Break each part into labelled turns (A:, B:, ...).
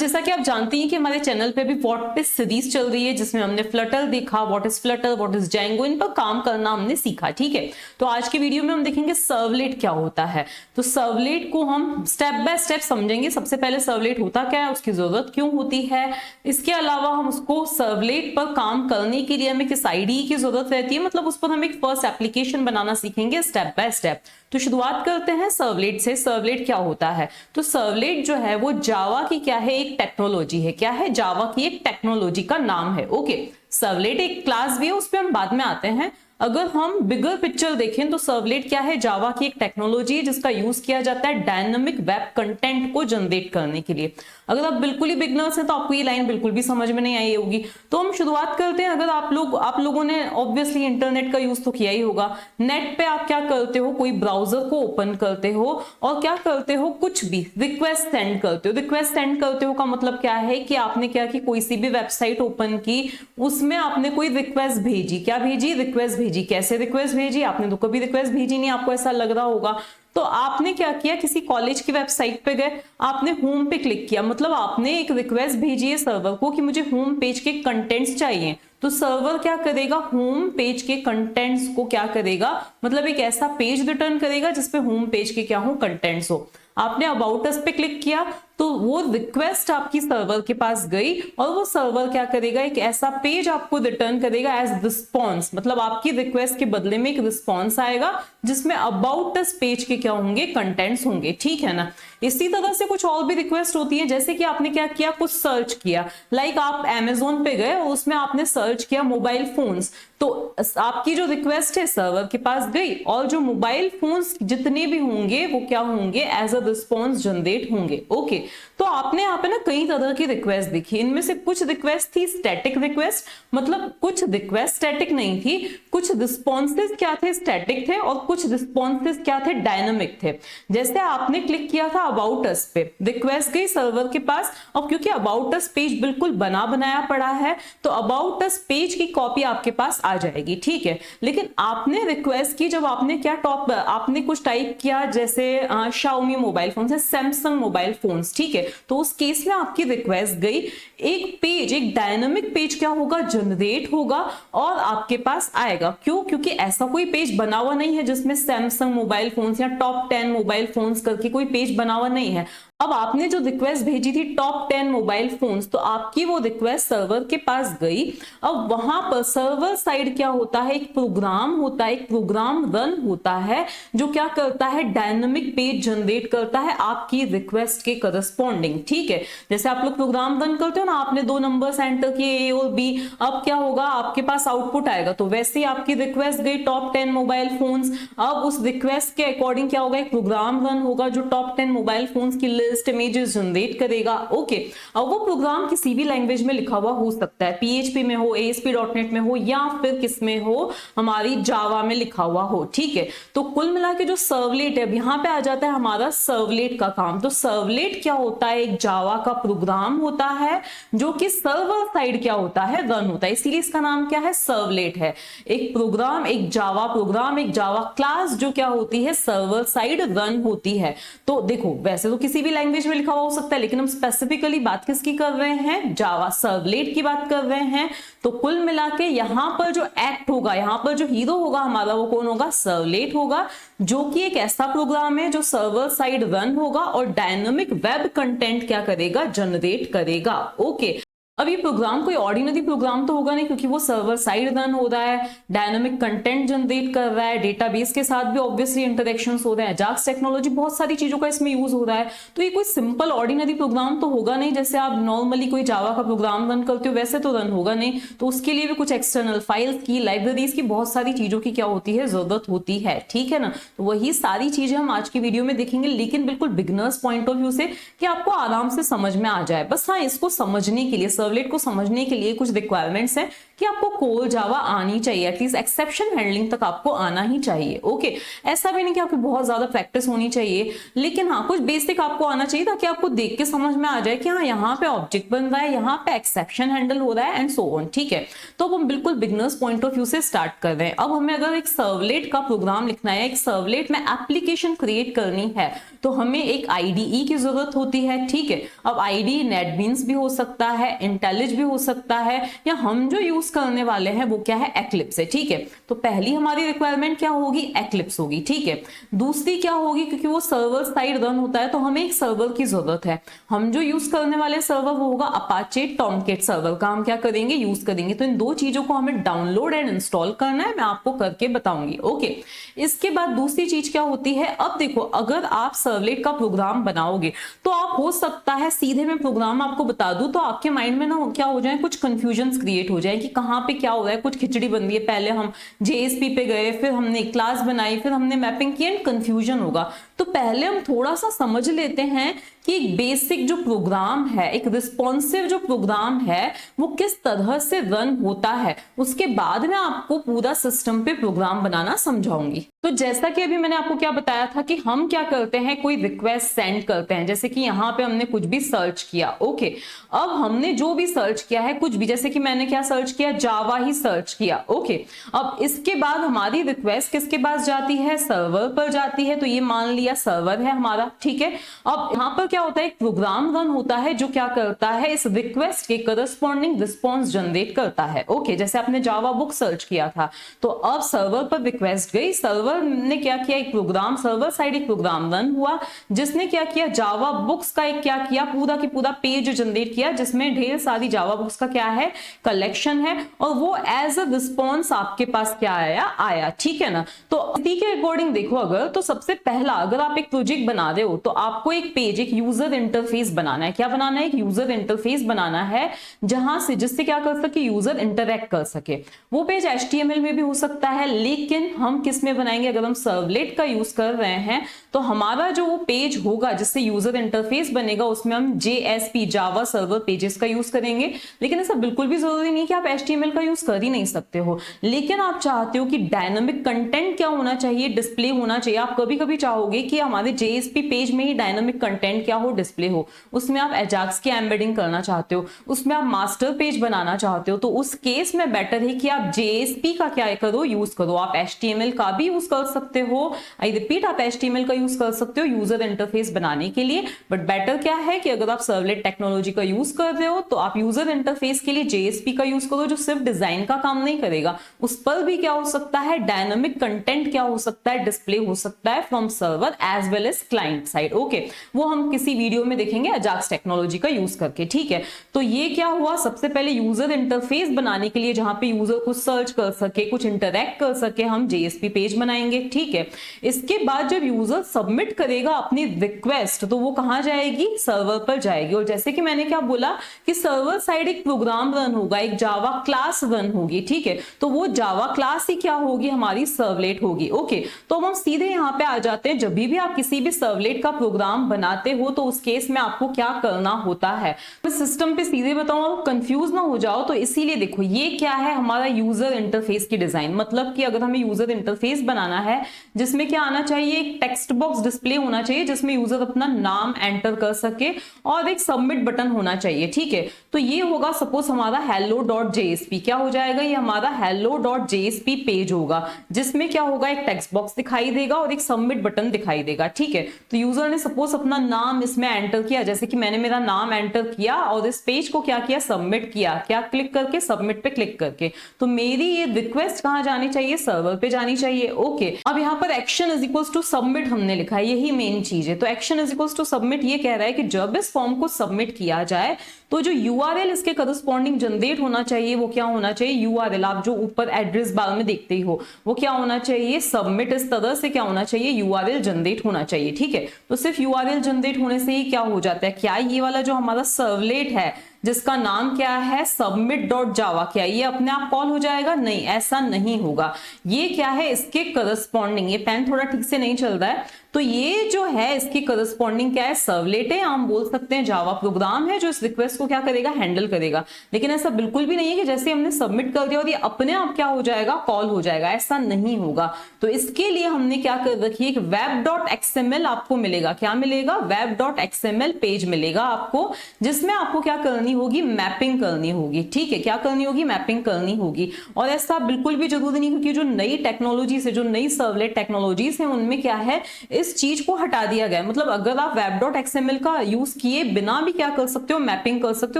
A: जैसा कि आप जानती हैं कि हमारे चैनल पे भी व्हाट इज सीरीज चल रही है, जिसमें हमने फ्लटर देखा, what is Flutter, what is Django, इन पर काम करना हमने सीखा। ठीक है, तो आज की वीडियो में हम देखेंगे सर्वलेट क्या होता है। तो सर्वलेट को हम स्टेप बाय स्टेप समझेंगे। सबसे पहले सर्वलेट होता क्या है, उसकी जरूरत क्यों होती है, इसके अलावा हम उसको सर्वलेट पर काम करने के लिए हमें किस आईडी की जरूरत रहती है, मतलब उस पर हम एक फर्स्ट एप्लीकेशन बनाना सीखेंगे स्टेप बाय स्टेप। तो शुरुआत करते हैं सर्वलेट से। सर्वलेट क्या होता है, तो सर्वलेट जो है वो जावा की क्या है, एक टेक्नोलॉजी है। क्या है, जावा की एक टेक्नोलॉजी का नाम है। ओके, सर्वलेट एक क्लास भी है, उस पर हम बाद में आते हैं। अगर हम बिगर पिक्चर देखें तो सर्वलेट क्या है, जावा की एक टेक्नोलॉजी है जिसका यूज किया जाता है डायनामिक वेब कंटेंट को जनरेट करने के लिए। अगर आप बिल्कुल ही बिगनर्स हैं तो आपको ये लाइन बिल्कुल भी समझ में नहीं आई होगी। तो हम शुरुआत करते हैं। अगर आप लोगों ने ऑब्वियसली इंटरनेट का यूज तो किया ही होगा। नेट पे आप क्या करते हो, कोई ब्राउजर को ओपन करते हो और क्या करते हो, कुछ भी रिक्वेस्ट सेंड करते हो। रिक्वेस्ट सेंड करते हो का मतलब क्या है कि आपने क्या की, कोई सी भी वेबसाइट ओपन की, उसमें आपने कोई रिक्वेस्ट भेजी। क्या भेजी, रिक्वेस्ट भेजी। कैसे रिक्वेस्ट भेजी, आपने तो कभी रिक्वेस्ट भेजी नहीं, आपको ऐसा लग रहा होगा। तो आपने क्या किया, किसी कॉलेज की वेबसाइट पे गए, आपने होम पे क्लिक किया, मतलब आपने एक रिक्वेस्ट भेजी है सर्वर को कि मुझे होम पेज के कंटेंट्स चाहिए। तो सर्वर क्या करेगा, होम पेज के कंटेंट्स को क्या करेगा, मतलब एक ऐसा पेज रिटर्न करेगा जिसपे होम पेज के क्या हो, कंटेंट्स हो। आपने अबाउट अस पे क्लिक किया तो वो रिक्वेस्ट आपकी सर्वर के पास गई और वो सर्वर क्या करेगा, एक ऐसा पेज आपको रिटर्न करेगा एज रिस्पॉन्स, मतलब आपकी रिक्वेस्ट के बदले में एक रिस्पॉन्स आएगा जिसमें अबाउट अस पेज के क्या होंगे, कंटेंट्स होंगे। ठीक है ना। इसी तरह से कुछ और भी रिक्वेस्ट होती है, जैसे कि आपने क्या किया, कुछ सर्च किया, लाइक आप अमेजोन पे गए और उसमें आपने सर्च किया मोबाइल फोन्स, तो आपकी जो रिक्वेस्ट है सर्वर के पास गई और जो मोबाइल फोन्स जितने भी होंगे वो क्या होंगे, एज अ रिस्पॉन्स जनरेट होंगे। ओके, तो आपने यहाँ पे ना कई तरह की रिक्वेस्ट देखी। इनमें से कुछ रिक्वेस्ट थी स्टैटिक रिक्वेस्ट, मतलब कुछ रिक्वेस्ट स्टैटिक नहीं थी, कुछ रिस्पॉन्सेज क्या थे, स्टैटिक थे, और कुछ रिस्पॉन्सेज क्या थे, डायनामिक थे। जैसे आपने क्लिक किया था अबाउट अस पे, रिक्वेस्ट गई सर्वर के पास, और क्योंकि अबाउट अस पेज बिल्कुल बना बनाया पड़ा है तो अबाउट अस पेज की कॉपी आपके पास आ जाएगी। ठीक है, लेकिन आपने रिक्वेस्ट की, जब आपने क्या आपने कुछ टाइप किया, जैसे शाओमी मोबाइल फोन है, सैमसंग मोबाइल फोन्स, ठीक है, तो उस केस में आपकी रिक्वेस्ट गई, एक पेज, एक डायनामिक पेज क्या होगा, जनरेट होगा और आपके पास आएगा। क्यों, क्योंकि ऐसा कोई पेज बना हुआ नहीं है जिसमें सैमसंग मोबाइल फोन्स या टॉप 10 मोबाइल फोन्स करके कोई पेज बना हुआ नहीं है। अब आपने जो रिक्वेस्ट भेजी थी टॉप 10 मोबाइल फोन्स, तो आपकी वो रिक्वेस्ट सर्वर के पास गई। अब वहां पर सर्वर साइड क्या होता है, एक प्रोग्राम होता है, एक प्रोग्राम रन होता है जो क्या करता है, डायनामिक पेज जनरेट करता है आपकी रिक्वेस्ट के करस्पॉन्डिंग। ठीक है, जैसे आप लोग प्रोग्राम रन करते हो ना, आपने दो नंबर्स एंटर किए ए और बी, अब क्या होगा, आपके पास आउटपुट आएगा। तो वैसे ही आपकी रिक्वेस्ट गई टॉप 10 मोबाइल फोन्स, अब उस रिक्वेस्ट के अकॉर्डिंग क्या होगा, एक प्रोग्राम रन होगा जो टॉप 10 मोबाइल फोन्स की लिस्ट इमेजेस जनरेट करेगा। ओके, अब वो प्रोग्राम किसी भी लैंग्वेज में लिखा हुआ हो सकता है, PHP में हो, ASP.NET में हो, या फिर किस में हो, हमारी जावा में लिखा हुआ हो। ठीक है, तो कुल मिला के जो सर्वलेट है, यहाँ पे आ जाता है हमारा सर्वलेट का काम। तो सर्वलेट क्या होता है, एक जावा का प्रोग्राम होता है जो कि सर्वर साइड क्या होता है, रन होता है, इसीलिए इसका नाम क्या है, सर्वलेट है। एक प्रोग्राम, एक जावा प्रोग्राम, एक जावा क्लास जो क्या होती है, सर्वर साइड रन होती है। तो देखो, वैसे तो किसी भी लैंग्वेज में लिखा हुआ हो सकता है, लेकिन हम स्पेसिफिकली बात किसकी कर रहे हैं, जावा सर्वलेट की बात कर रहे हैं। तो कुल मिला के यहां पर जो एक्ट होगा, यहां पर जो हीरो होगा हमारा, वो कौन होगा, सर्वलेट होगा, जो कि एक ऐसा प्रोग्राम है जो सर्वर साइड रन होगा और डायनामिक वेब कंटेंट क्या करेगा, जनरेट करेगा। ओके, अब ये प्रोग्राम कोई ऑर्डिनरी प्रोग्राम तो होगा नहीं, क्योंकि वो सर्वर साइड रन हो रहा है, डायनामिक कंटेंट जनरेट कर रहा है, डेटाबेस के साथ भी ऑब्वियसली इंटरेक्शंस हो रहे हैं, जाक्स टेक्नोलॉजी, बहुत सारी चीजों का इसमें यूज हो रहा है। तो ये कोई सिंपल ऑर्डिनरी प्रोग्राम तो होगा नहीं, जैसे आप नॉर्मली कोई जावा का प्रोग्राम रन करते हो वैसे तो रन होगा नहीं। तो उसके लिए भी कुछ एक्सटर्नल फाइल्स की, लाइब्रेरीज की, बहुत सारी चीजों की क्या होती है, जरूरत होती है। ठीक है ना, तो वही सारी चीजें हम आज की वीडियो में देखेंगे, लेकिन बिल्कुल बिगनर्स पॉइंट ऑफ व्यू से, कि आपको आराम से समझ में आ जाए। बस हाँ, इसको समझने के लिए, सर्वलेट को समझने के लिए कुछ रिक्वायरमेंट्स हैं कि आपको कोर जावा आनी चाहिए, एटलीस्ट एक्सेप्शन हैंडलिंग तक आपको आना ही चाहिए। ओके, ऐसा भी नहीं कि आपकी बहुत ज्यादा प्रैक्टिस होनी चाहिए, लेकिन हाँ कुछ बेसिक आपको आना चाहिए ताकि आपको देख के समझ में आ जाए कि हाँ यहाँ पे ऑब्जेक्ट बन रहा है, यहाँ पे एक्सेप्शन हैंडल हो रहा है एंड सो ऑन। ठीक है, तो अब हम बिल्कुल बिगनर्स पॉइंट ऑफ व्यू से स्टार्ट कर रहे हैं। अब हमें अगर एक सर्वलेट का प्रोग्राम लिखना है, एक सर्वलेट में एप्लीकेशन क्रिएट करनी है, तो हमें एक आईडीई की जरूरत होती है। ठीक है, अब आईडीई नेटबीन्स भी हो सकता है, इंटेलिज भी हो सकता है, या हम जो यूज करने वाले हैं वो क्या है, एक्लिप्स है। ठीक है, तो पहली हमारी रिक्वायरमेंट क्या होगी, एक्लिप्स होगी। ठीक है, दूसरी क्या होगी, क्योंकि वो सर्वर साइड रन होता है तो हमें एक सर्वर की जरूरत है। हम जो यूज करने वाले सर्वर वो होगा अपाचे टॉमकेट सर्वर का हम क्या करेंगे, यूज करेंगे। तो इन दो चीजों को हमें डाउनलोड एंड इंस्टॉल करना है, मैं आपको करके बताऊंगी। ओके, इसके बाद दूसरी चीज क्या होती है, अब देखो अगर आप सर्वलेट का प्रोग्राम बनाओगे तो आप हो सकता है सीधे मैं प्रोग्राम आपको बता दूं तो आपके माइंड में ना क्या हो जाए, कुछ कंफ्यूजन क्रिएट हो जाए कि कहां पे क्या हो रहा है, कुछ खिचड़ी बन रही है। पहले हम जेएसपी पे गए, फिर हमने क्लास बनाई, फिर हमने मैपिंग की एंड कंफ्यूजन होगा। तो पहले हम थोड़ा सा समझ लेते हैं कि एक बेसिक जो प्रोग्राम है, एक रिस्पॉन्सिव जो प्रोग्राम है वो किस तरह से रन होता है, उसके बाद मैं आपको पूरा सिस्टम पे प्रोग्राम बनाना समझाऊंगी। तो जैसा कि अभी मैंने आपको क्या बताया था कि हम क्या करते हैं, कोई रिक्वेस्ट सेंड करते हैं, जैसे कि यहाँ पे हमने कुछ भी सर्च किया। ओके, अब हमने जो भी सर्च किया है कुछ भी, जैसे कि मैंने क्या सर्च किया, जावा ही सर्च किया। ओके, अब इसके बाद हमारी रिक्वेस्ट किसके पास जाती है, सर्वर पर जाती है। तो ये मान लिया सर्वर है हमारा। ठीक है, अब यहाँ पर क्या होता है, एक प्रोग्राम रन होता है जो क्या करता है, इस रिक्वेस्ट के करस्पॉन्डिंग रिस्पॉन्स जनरेट करता है। ओके, जैसे आपने जावा बुक सर्च किया था तो अब सर्वर पर रिक्वेस्ट गई, सर्वर ने क्या किया, एक प्रोग्राम, सर्वर साइड एक प्रोग्राम रन हुआ जिसने क्या किया, जावा बुक्स का एक क्या किया, पूरा की पूरा पेज जनरेट किया जिसमें ढेर सारी जावा बुक्स का क्या है, कलेक्शन है, और वो एज अ रिस्पॉन्स आपके पास क्या आया। ठीक है ना, तो इसी के अकॉर्डिंग देखो अगर, तो सबसे पहला अगर आप एक प्रोजेक्ट बना रहे हो तो आपको एक पेज, एक यूजर इंटरफेस बनाना है। क्या बनाना है, एक यूजर इंटरफेस बनाना है जहां से, जिससे क्या कर सके, यूजर इंटरैक्ट कर सके। वो पेज HTML में भी हो सकता है, लेकिन हम किस में बनाएंगे, अगर हम सर्वलेट का यूज कर रहे हैं तो हमारा जो वो पेज होगा जिससे यूजर इंटरफेस बनेगा उसमें हम JSP जावा सर्वर पेजेस का यूज करेंगे। लेकिन ऐसा बिल्कुल भी जरूरी नहीं कि आप HTML का यूज कर ही नहीं सकते हो, लेकिन आप चाहते हो कि डायनामिक कंटेंट क्या होना चाहिए, डिस्प्ले होना चाहिए। आप कभी कभी चाहोगे कि हमारे JSP पेज में ही डायनामिक कंटेंट क्या हो, डिस्प्ले हो, उसमें आप एजाक्स की एम्बेडिंग करना चाहते हो, उसमें आप मास्टर पेज बनाना चाहते हो, तो उस केस में बेटर है कि आप JSP का क्या करो, यूज करो। आप HTML का भी यूज कर सकते हो, आई रिपीट, आप HTML का यूज कर सकते हो यूजर इंटरफेस बनाने के लिए, बट बेटर क्या है कि अगर आप सर्वलेट टेक्नोलॉजी का यूज कर रहे हो तो आप यूजर इंटरफेस के लिए JSP का यूज करो, जो सिर्फ डिजाइन का काम नहीं करेगा, उस पर भी क्या हो सकता है, डायनामिक कंटेंट क्या हो सकता है, डिस्प्ले हो सकता है from server as well as client side. Okay, वो हम किसी वीडियो में देखेंगे अजाक्स टेक्नोलॉजी का यूज करके। ठीक है, तो ये क्या हुआ, सबसे पहले यूजर इंटरफेस बनाने के लिए जहां पे यूजर कुछ सर्च कर सके, कुछ इंटरैक्ट कर सके, हम JSP पेज बनाएंगे। ठीक है, इसके बाद जब यूजर सबमिट करेगा अपनी रिक्वेस्ट तो वो कहां जाएगी, सर्वर पर जाएगी। और जैसे कि मैंने क्या बोला कि सर्वर साइड एक प्रोग्राम रन होगा, एक जावा क्लास रन होगी। ठीक है, तो वो जावा क्लास ही क्या होगी, हमारी सर्वलेट होगी। ओके, तो हम सीधे यहां पे आ जाते हैं, जब भी आप किसी भी सर्वलेट का प्रोग्राम बनाते हो तो उस केस में आपको क्या करना होता है, मैं सिस्टम पे सीधे बताऊं, आप कंफ्यूज ना हो जाओ, तो इसीलिए देखो ये क्या है, हमारा यूजर इंटरफेस की डिजाइन। मतलब कि अगर हमें यूजर इंटरफेस बनाना है जिसमें क्या आना चाहिए, एक टेक्स्ट बॉक्स डिस्प्ले होना चाहिए जिसमें यूजर अपना नाम एंटर कर सके और एक सबमिट बटन होना चाहिए। ठीक है, तो ये होगा सपोज हमारा hello.jsp, क्या हो जाएगा, ये हमारा hello.jsp पेज होगा जिसमें क्या होगा, एक टेक्स्ट बॉक्स दिखाई देगा और एक सबमिट बटन दिखाई देगा। ठीक है, तो यूजर ने सपोज अपना नाम इसमें एंटर किया, जैसे कि मैंने मेरा नाम एंटर किया और इस पेज को क्या किया, सबमिट किया, क्या क्लिक करके, सबमिट पे क्लिक करके। तो मेरी ये रिक्वेस्ट कहां जानी चाहिए, सर्वर पे जानी चाहिए। ओके, अब यहाँ पर action is equals to submit हमने लिखा है, यही मेन चीज है। तो action is equals to submit ये कह रहा है कि जब इस फॉर्म को सबमिट किया जाए तो जो URL इसके करस्पॉन्डिंग जनरेट होना चाहिए वो क्या होना चाहिए, URL आप जो ऊपर एड्रेस बार में देखते ही हो वो क्या होना चाहिए, सबमिट इस तरह से क्या होना चाहिए, URL जनरेट होना चाहिए। ठीक है, तो सिर्फ URL जनरेट होने से ही क्या हो जाता है, क्या ये वाला जो हमारा सर्वलेट है जिसका नाम क्या है submit.java, क्या ये अपने आप कॉल हो जाएगा, नहीं, ऐसा नहीं होगा। ये क्या है, इसके करस्पॉन्डिंग, ये पेन थोड़ा ठीक से नहीं चल रहा है, तो ये जो है इसकी करस्पॉन्डिंग क्या है, सर्वलेट है, हम बोल सकते हैं जावा प्रोग्राम है जो इस रिक्वेस्ट को क्या करेगा, हैंडल करेगा। लेकिन ऐसा बिल्कुल भी नहीं है कि जैसे हमने सबमिट कर दिया और ये अपने आप क्या हो जाएगा, कॉल हो जाएगा, ऐसा नहीं होगा। तो इसके लिए हमने क्या कर रखी है, web.xml आपको मिलेगा। क्या मिलेगा, web.xml पेज मिलेगा आपको, जिसमें आपको क्या करनी होगी, मैपिंग करनी होगी। ठीक है, क्या करनी होगी, मैपिंग करनी होगी। और ऐसा बिल्कुल भी जरूरी नहीं, क्योंकि जो नई टेक्नोलॉजीज है, जो नई सर्वलेट टेक्नोलॉजीज है, उनमें क्या है, इस चीज को हटा दिया गया है। मतलब अगर आप web.xml का यूज किए बिना भी क्या कर सकते हो, मैपिंग कर सकते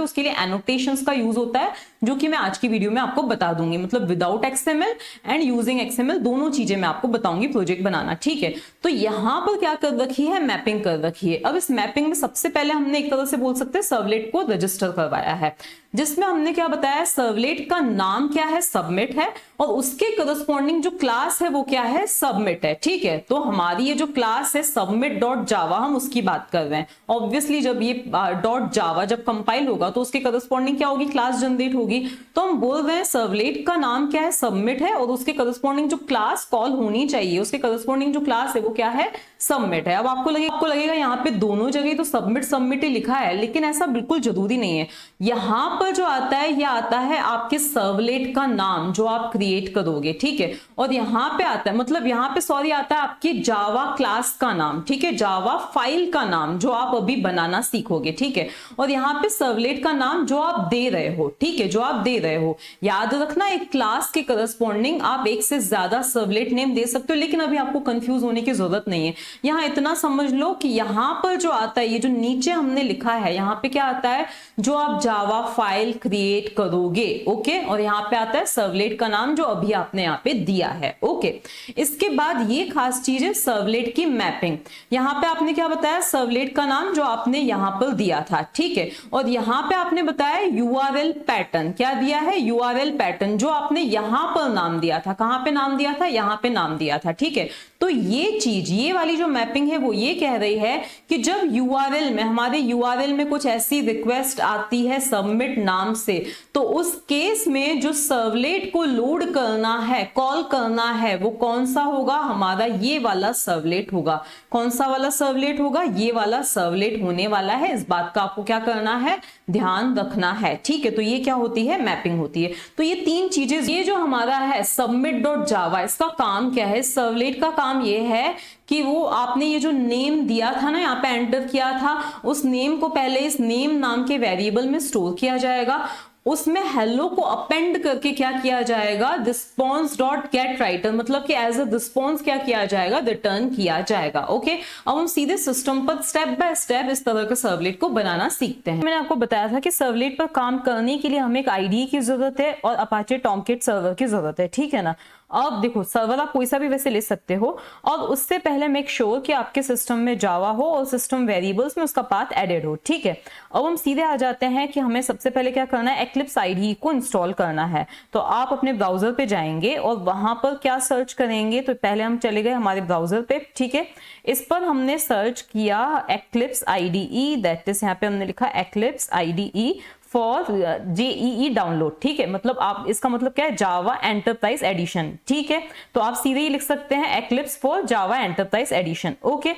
A: हो। उसके लिए एनोटेशंस का यूज होता है, जो कि मैं आज की वीडियो में आपको बता दूंगी। मतलब without XML and using XML दोनों चीजें मैं आपको बताऊंगी प्रोजेक्ट बनाना। ठीक है, तो यहां पर क्या कर रखी है, मैपिंग कर रखी है। अब इस मैपिंग में सबसे पहले हमने एक तरह से बोल सकते हैं सर्वलेट को रजिस्टर करवाया है, जिसमें हमने क्या बताया, सर्वलेट का नाम क्या है, सबमिट है, और उसके करस्पॉन्डिंग जो क्लास है वो क्या है, सबमिट है। ठीक है, तो हमारी ये जो क्लास है submit.java, हम उसकी बात कर रहे हैं। ऑब्वियसली जब ये .java जब कंपाइल होगा तो उसके करस्पॉन्डिंग क्या होगी, क्लास जनरेट होगी। तो हम बोल रहे हैं सर्वलेट का नाम क्या है, सबमिट है, और उसके करस्पॉन्डिंग जो क्लास कॉल होनी चाहिए, उसके करस्पॉन्डिंग जो क्लास है वो क्या है, सबमिट है। अब आपको लगेगा यहाँ पे दोनों जगह तो सबमिट ही लिखा है, लेकिन ऐसा बिल्कुल जरूरी नहीं है। यहाँ पर जो आता है, ये आता है आपके सर्वलेट का नाम जो आप क्रिएट करोगे। ठीक है, और यहाँ पे आता है, मतलब यहाँ पे सॉरी आता है आपकी जावा क्लास का नाम। ठीक है, जावा फाइल का नाम जो आप अभी बनाना सीखोगे। ठीक है, और यहाँ पे सर्वलेट का नाम जो आप दे रहे हो। ठीक है, जो आप दे रहे हो, याद रखना एक क्लास के करस्पॉन्डिंग आप एक से ज्यादा सर्वलेट नेम दे सकते हो, लेकिन अभी आपको कंफ्यूज होने की जरूरत नहीं है। यहाँ इतना समझ लो कि यहाँ पर जो आता है, ये जो नीचे हमने लिखा है, यहाँ पे क्या आता है, जो आप जावा फाइल क्रिएट करोगे। ओके, और यहाँ पे आता है सर्वलेट का नाम जो अभी आपने यहाँ पे दिया है। ओके, इसके बाद ये खास चीज है सर्वलेट की मैपिंग। यहाँ पे आपने क्या बताया, सर्वलेट का नाम जो आपने यहाँ पर दिया था। ठीक है, और यहाँ पे आपने बताया URL पैटर्न, क्या दिया है, URL पैटर्न, जो आपने यहाँ पर नाम दिया था। कहाँ पे नाम दिया था, यहाँ पे नाम दिया था। ठीक है, तो ये चीज, ये वाली जो मैपिंग है वो ये कह रही है कि जब URL में, हमारे URL में कुछ ऐसी रिक्वेस्ट आती है सबमिट नाम से, तो उस केस में जो सर्वलेट को लोड करना है, कॉल करना है, वो कौन सा होगा, हमारा ये वाला सर्वलेट होगा। कौन सा वाला सर्वलेट होगा, ये वाला सर्वलेट होने वाला है। इस बात का आपको क्या करना है, ध्यान रखना है। ठीक है, तो ये क्या होती है, मैपिंग होती है। तो ये तीन चीजें, ये जो हमारा है submit.java, इसका काम क्या है, सर्वलेट का काम ये है कि वो आपने ये जो नेम दिया था ना, यहाँ पे एंटर किया था, उस नेम को पहले इस नेम नाम के वेरिएबल में स्टोर किया जाएगा। उसमें हेलो को अपेंड करके क्या किया जाएगा, रिस्पॉन्स डॉट गेट राइटर, मतलब कि एज अ रिस्पॉन्स क्या किया जाएगा, रिटर्न किया जाएगा। ओके, अब हम सीधे सिस्टम पर स्टेप बाय स्टेप इस तरह के सर्वलेट को बनाना सीखते हैं। मैंने आपको बताया था कि सर्वलेट पर काम करने के लिए हमें एक IDE की जरूरत है और अपाचे टॉमकेट सर्वर की जरूरत है। ठीक है ना, अब देखो सर्वर आप कोई सा भी वैसे ले सकते हो, और उससे पहले मेक श्योर कि आपके सिस्टम में जावा हो और सिस्टम वेरिएबल्स में उसका पाथ एडेड हो। ठीक है, अब हम सीधे आ जाते हैं कि हमें सबसे पहले क्या करना है, एक्लिप्स IDE को इंस्टॉल करना है। तो आप अपने ब्राउजर पे जाएंगे और वहां पर क्या सर्च करेंगे, तो पहले हम चले गए हमारे ब्राउजर पे। ठीक है, इस पर हमने सर्च किया एक्लिप्स IDE, दैट इज यहाँ पे हमने लिखा eclipse IDE for JEE download. ठीक है, मतलब आप, इसका मतलब क्या है, जावा एंटरप्राइज एडिशन। ठीक है, तो आप सीधे ही लिख सकते हैं eclipse for Java enterprise edition. Okay,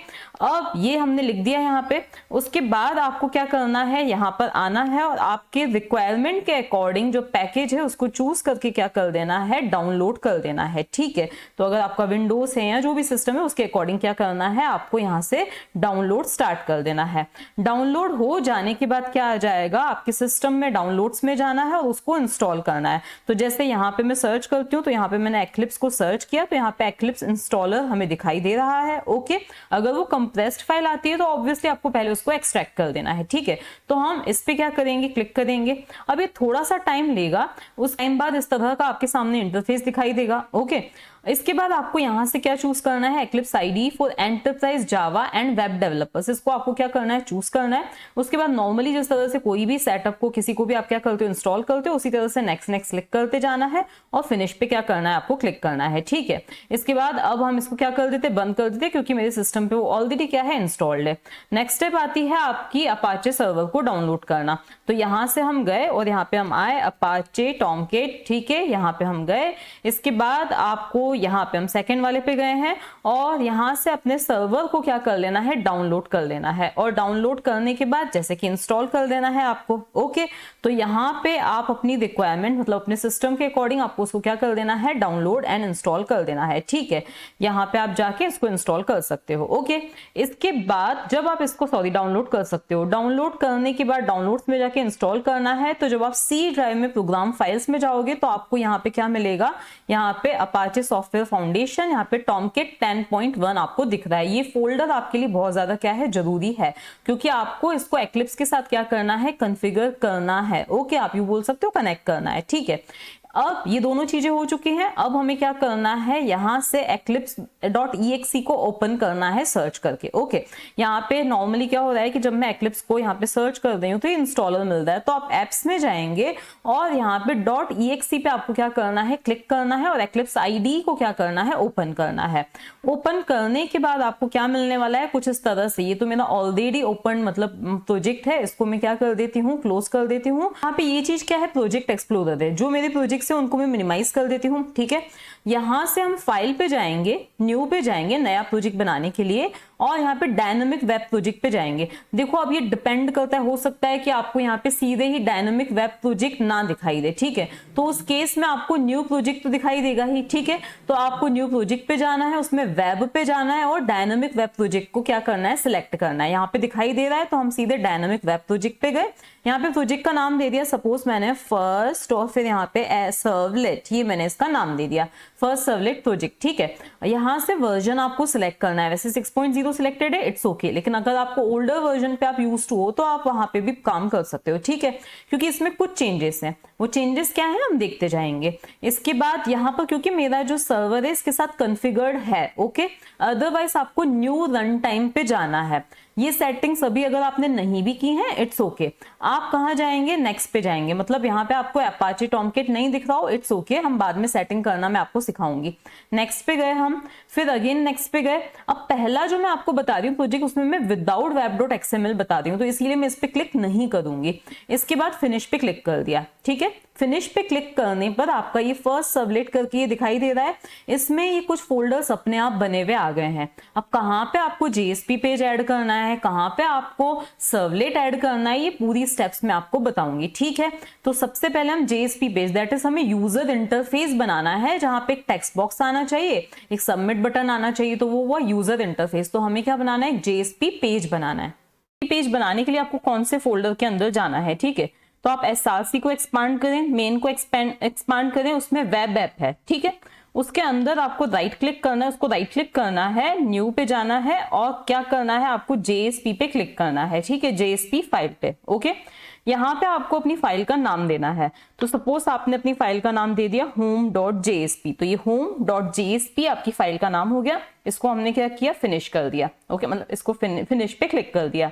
A: अब ये हमने लिख दिया यहाँ पे। उसके बाद आपको क्या करना है, यहाँ पर आना है और आपके रिक्वायरमेंट के अकॉर्डिंग जो पैकेज है उसको चूज करके क्या कर देना है, डाउनलोड कर देना है। ठीक है, तो अगर आपका विंडोज है या जो भी सिस्टम है उसके अकॉर्डिंग क्या करना है, आपको यहाँ से डाउनलोड स्टार्ट कर देना है। डाउनलोड हो जाने के बाद क्या आ जाएगा, आपके सिस्टम में डाउनलोड्स में जाना है और उसको इंस्टॉल करना है। तो जैसे यहाँ पे मैं सर्च करती हूँ, तो यहाँ पे मैंने एक्लिप्स को सर्च किया, तो यहाँ पे एक्लिप्स इंस्टॉलर हमें दिखाई दे रहा है। ओके, अगर वो कंप्रेस्ड फाइल आती है तो ऑब्वियसली आपको पहले उसको एक्सट्रैक्ट कर देना है। ठीक है, तो हम इस पे क्या करेंगे, क्लिक करेंगे। अब ये थोड़ा सा टाइम लेगा, उस टाइम बाद इस तरह का आपके सामने इंटरफेस दिखाई देगा। ओके, इसके बाद आपको यहां से क्या चूज करना है, eclipse IDE for enterprise Java and web developers. इसको आपको क्या करना है, चूज करना है। उसके बाद नॉर्मली जिस तरह से कोई भी सेटअप को, किसी को भी आप क्या करते हो, इंस्टॉल करते हो, उसी तरह से नेक्स्ट नेक्स्ट क्लिक करते जाना है और फिनिश पे क्या करना है, आपको क्लिक करना है। ठीक है, इसके बाद अब हम इसको क्या कर देते, बंद कर देते, क्योंकि मेरे सिस्टम पे वो ऑलरेडी क्या है, इंस्टॉल्ड है। नेक्स्ट स्टेप आती है आपकी अपाचे सर्वर को डाउनलोड करना। तो यहां से हम गए और यहाँ पे हम आए अपाचे टॉमकेट। ठीक है, यहाँ पे हम गए। इसके बाद आपको यहाँ पे हम सेकंड वाले पे गए हैं और यहाँ से अपने सर्वर को क्या कर लेना है, डाउनलोड कर लेना है। और डाउनलोड करने के बाद जैसे कि इंस्टॉल कर देना है आपको। ओके, तो यहाँ पे आप अपनी रिक्वायरमेंट मतलब अपने सिस्टम के अकॉर्डिंग आपको उसको क्या कर देना है, डाउनलोड एंड इंस्टॉल कर देना है। ठीक है, यहाँ पे आप जाके इसको इंस्टॉल कर सकते हो। ओके, इसके बाद जब आप इसको डाउनलोड कर सकते हो, डाउनलोड करने के बाद डाउनलोड्स में जाके इंस्टॉल करना है। तो जब आप सी ड्राइव में प्रोग्राम फाइल्स में जाओगे तो आपको यहाँ पे क्या मिलेगा, यहाँ पे अपाचे सॉफ्टवेयर फाउंडेशन, यहाँ पे टॉमकिट 10.1 आपको दिख रहा है। ये फोल्डर आपके लिए बहुत ज्यादा क्या है, जरूरी है, क्योंकि आपको इसको एक्लिप्स के साथ क्या करना है, कॉन्फ़िगर करना है। ओके, आप यू बोल सकते हो कनेक्ट करना है। ठीक है, अब ये दोनों चीजें हो चुकी हैं। अब हमें क्या करना है, यहां से eclipse.exe को ओपन करना है सर्च करके। ओके, यहाँ पे नॉर्मली क्या हो रहा है कि जब मैं eclipse को यहाँ पे सर्च कर रही हूँ तो इंस्टॉलर मिल रहा है। तो आप एप्स में जाएंगे और यहाँ पे .exe पे आपको क्या करना है, क्लिक करना है और eclipse IDE को क्या करना है, ओपन करना है। ओपन करने के बाद आपको क्या मिलने वाला है, कुछ इस तरह से। ये तो मेरा ऑलरेडी ओपन मतलब प्रोजेक्ट है, इसको मैं क्या कर देती हूँ, क्लोज कर देती हूँ। यहाँ पे ये चीज क्या है, प्रोजेक्ट एक्सप्लोरर है। जो मेरे प्रोजेक्ट से उनको मैं मिनिमाइज कर देती हूँ। ठीक है, यहां से हम फाइल पे जाएंगे, न्यू पे जाएंगे नया प्रोजेक्ट बनाने के लिए और यहाँ पे डायनामिक वेब प्रोजेक्ट पे जाएंगे। देखो अब ये डिपेंड करता है, हो सकता है कि आपको यहाँ पे सीधे ही डायनामिक वेब प्रोजेक्ट ना दिखाई दे। ठीक है, तो उस केस में आपको न्यू प्रोजेक्ट तो दिखाई देगा ही। ठीक है, तो आपको न्यू प्रोजेक्ट पे जाना है, उसमें वेब पे जाना है और डायनामिक वेब प्रोजेक्ट को क्या करना है, सिलेक्ट करना है। यहाँ पे दिखाई दे रहा है तो हम सीधे डायनामिक वेब प्रोजेक्ट पे गए। यहाँ पे प्रोजेक्ट का नाम दे दिया, सपोज मैंने फर्स्ट, और फिर यहाँ पे सर्वलेट, ये मैंने इसका नाम दे दिया, फर्स्ट सर्वलेट प्रोजेक्ट। ठीक है, यहाँ से वर्जन आपको सिलेक्ट करना है। वैसे 6.0 सिलेक्टेड है, इट्स ओके, लेकिन अगर आपको ओल्डर वर्जन पे आप यूज्ड हो तो आप वहां पे भी काम कर सकते हो। ठीक है, क्योंकि इसमें कुछ चेंजेस हैं। वो चेंजेस क्या है हम देखते जाएंगे। इसके बाद यहाँ पर क्योंकि मेरा जो सर्वर है इसके साथ कॉन्फ़िगर्ड है। ओके, अदरवाइज आपको न्यू रन टाइम पे जाना है। ये सेटिंग्स अभी अगर आपने नहीं भी की है, इट्स ओके। आप कहाँ जाएंगे, नेक्स्ट पे जाएंगे। मतलब यहाँ पे आपको अपाचे टॉमकिट नहीं दिख रहा हो, इट्स ओके, हम बाद में सेटिंग करना मैं आपको सिखाऊंगी। नेक्स्ट पे गए हम, फिर अगेन नेक्स्ट पे गए। अब पहला जो मैं आपको बता रही हूँ प्रोजेक्ट, उसमें मैं विदाउट web.xml बता रही हूँ, तो इसलिए मैं इस पे क्लिक नहीं करूंगी। इसके बाद फिनिश पे क्लिक कर दिया। ठीक है, फिनिश पे क्लिक करने पर आपका ये फर्स्ट सर्वलेट करके ये दिखाई दे रहा है। इसमें ये कुछ फोल्डर्स अपने आप बने हुए आ गए हैं। अब कहाँ पे आपको JSP पेज ऐड करना है, कहाँ पे आपको सर्वलेट ऐड करना है, ये पूरी स्टेप्स मैं आपको बताऊंगी। ठीक है, तो सबसे पहले हम JSP पेज, दैट इज हमें यूजर इंटरफेस बनाना है, जहां पे एक टेक्स्ट बॉक्स आना चाहिए, एक सबमिट बटन आना चाहिए, तो वो यूजर इंटरफेस। तो हमें क्या बनाना है, एक JSP पेज बनाना है। पेज बनाने के लिए आपको कौन से फोल्डर के अंदर जाना है। ठीक है, तो आप SRC को एक्सपांड करें, मेन को एक्सपांड करें, उसमें वेब ऐप है। ठीक है, उसके अंदर आपको राइट क्लिक करना है, उसको राइट क्लिक करना है, न्यू पे जाना है और क्या करना है, आपको JSP पे क्लिक करना है। ठीक है, JSP फाइल पे। ओके, यहाँ पे आपको अपनी फाइल का नाम देना है। तो सपोज आपने अपनी फाइल का नाम दे दिया home.jsp, तो ये home.jsp आपकी फाइल का नाम हो गया। इसको हमने क्या किया, फिनिश कर दिया। ओके, मतलब इसको फिनिश पे क्लिक कर दिया।